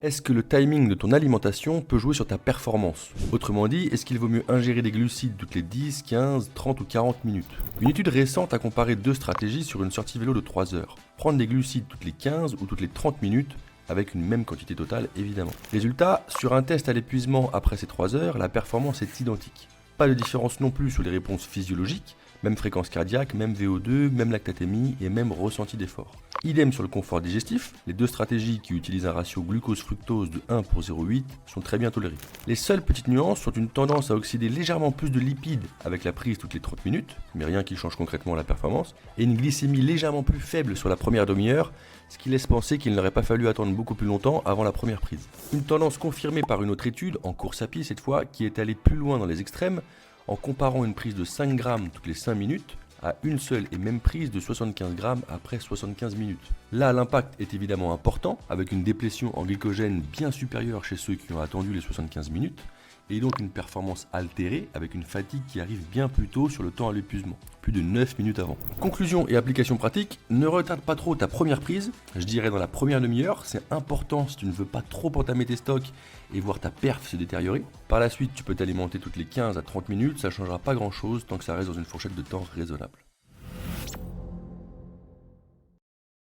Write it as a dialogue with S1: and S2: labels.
S1: Est-ce que le timing de ton alimentation peut jouer sur ta performance? Autrement dit, est-ce qu'il vaut mieux ingérer des glucides toutes les 10, 15, 30 ou 40 minutes? Une étude récente a comparé deux stratégies sur une sortie vélo de 3 heures. Prendre des glucides toutes les 15 ou toutes les 30 minutes, avec une même quantité totale évidemment. Résultat, sur un test à l'épuisement après ces 3 heures, la performance est identique. Pas de différence non plus sur les réponses physiologiques, même fréquence cardiaque, même VO2, même lactatémie et même ressenti d'effort. Idem sur le confort digestif, les deux stratégies qui utilisent un ratio glucose-fructose de 1 pour 0,8 sont très bien tolérées. Les seules petites nuances sont une tendance à oxyder légèrement plus de lipides avec la prise toutes les 30 minutes, mais rien qui change concrètement la performance, et une glycémie légèrement plus faible sur la première demi-heure, ce qui laisse penser qu'il n'aurait pas fallu attendre beaucoup plus longtemps avant la première prise. Une tendance confirmée par une autre étude, en course à pied cette fois, qui est allée plus loin dans les extrêmes, en comparant une prise de 5 grammes toutes les 5 minutes à une seule et même prise de 75 grammes après 75 minutes. Là, l'impact est évidemment important, avec une déplétion en glycogène bien supérieure chez ceux qui ont attendu les 75 minutes, et donc une performance altérée avec une fatigue qui arrive bien plus tôt sur le temps à l'épuisement, plus de 9 minutes avant. Conclusion et application pratique, ne retarde pas trop ta première prise, je dirais dans la première demi-heure, c'est important si tu ne veux pas trop entamer tes stocks et voir ta perf se détériorer. Par la suite, tu peux t'alimenter toutes les 15 à 30 minutes, ça ne changera pas grand chose tant que ça reste dans une fourchette de temps raisonnable.